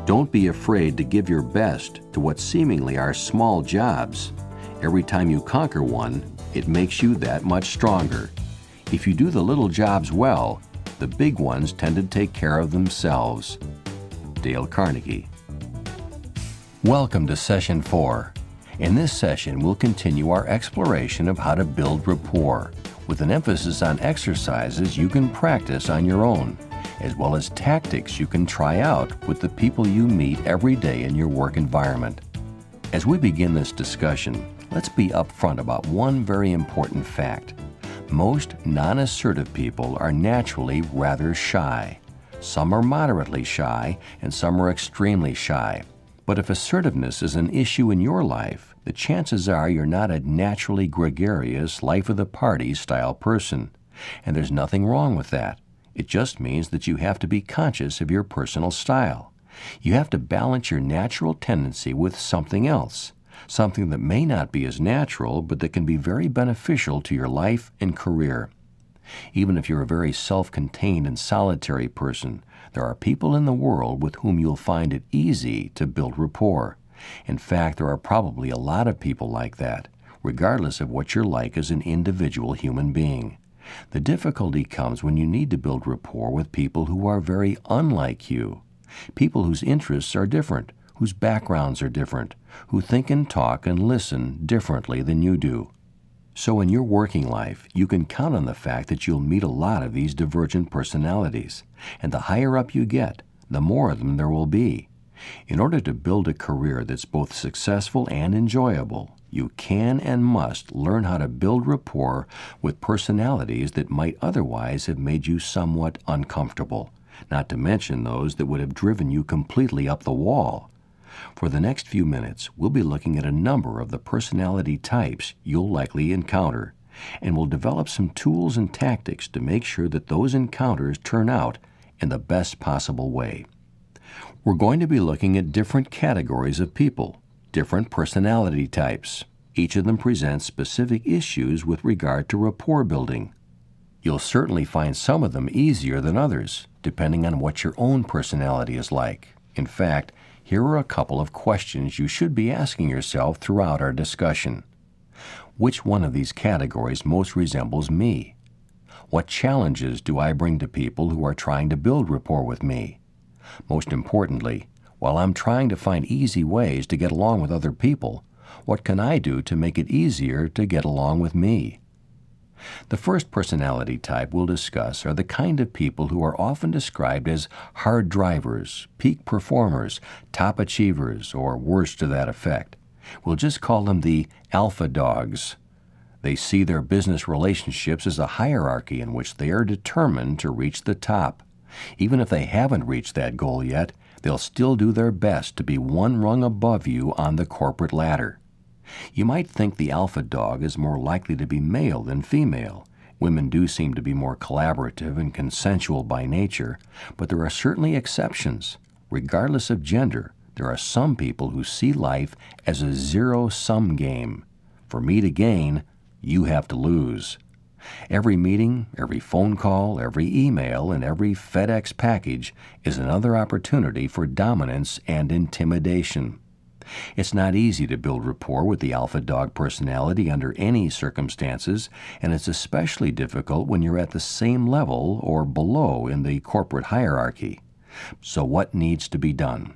Don't be afraid to give your best to what seemingly are small jobs. Every time you conquer one, it makes you that much stronger. If you do the little jobs well, the big ones tend to take care of themselves. Dale Carnegie. Welcome to Session 4. In this session, we'll continue our exploration of how to build rapport, with an emphasis on exercises you can practice on your own, as well as tactics you can try out with the people you meet every day in your work environment. As we begin this discussion, let's be upfront about one very important fact. Most non-assertive people are naturally rather shy. Some are moderately shy, and some are extremely shy. But if assertiveness is an issue in your life, the chances are you're not a naturally gregarious, life-of-the-party style person. And there's nothing wrong with that. It just means that you have to be conscious of your personal style. You have to balance your natural tendency with something else, something that may not be as natural, but that can be very beneficial to your life and career. Even if you're a very self-contained and solitary person, there are people in the world with whom you'll find it easy to build rapport. In fact, there are probably a lot of people like that, regardless of what you're like as an individual human being. The difficulty comes when you need to build rapport with people who are very unlike you, people whose interests are different, whose backgrounds are different, who think and talk and listen differently than you do. So in your working life, you can count on the fact that you'll meet a lot of these divergent personalities, and the higher up you get, the more of them there will be. In order to build a career that's both successful and enjoyable, you can and must learn how to build rapport with personalities that might otherwise have made you somewhat uncomfortable, not to mention those that would have driven you completely up the wall. For the next few minutes, we'll be looking at a number of the personality types you'll likely encounter, and we'll develop some tools and tactics to make sure that those encounters turn out in the best possible way. We're going to be looking at different categories of people, different personality types. Each of them presents specific issues with regard to rapport building. You'll certainly find some of them easier than others, depending on what your own personality is like. In fact, here are a couple of questions you should be asking yourself throughout our discussion. Which one of these categories most resembles me? What challenges do I bring to people who are trying to build rapport with me? Most importantly, while I'm trying to find easy ways to get along with other people, what can I do to make it easier to get along with me? The first personality type we'll discuss are the kind of people who are often described as hard drivers, peak performers, top achievers, or words to that effect. We'll just call them the alpha dogs. They see their business relationships as a hierarchy in which they are determined to reach the top. Even if they haven't reached that goal yet, they'll still do their best to be one rung above you on the corporate ladder. You might think the alpha dog is more likely to be male than female. Women do seem to be more collaborative and consensual by nature, but there are certainly exceptions. Regardless of gender, there are some people who see life as a zero-sum game. For me to gain, you have to lose. Every meeting, every phone call, every email, and every FedEx package is another opportunity for dominance and intimidation. It's not easy to build rapport with the alpha dog personality under any circumstances, and it's especially difficult when you're at the same level or below in the corporate hierarchy. So what needs to be done?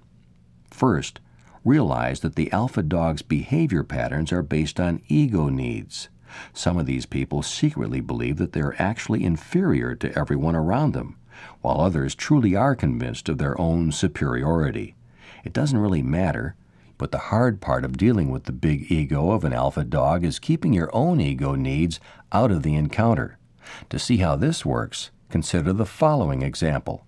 First, realize that the alpha dog's behavior patterns are based on ego needs. Some of these people secretly believe that they're actually inferior to everyone around them, while others truly are convinced of their own superiority. It doesn't really matter, but the hard part of dealing with the big ego of an alpha dog is keeping your own ego needs out of the encounter. To see how this works, consider the following example.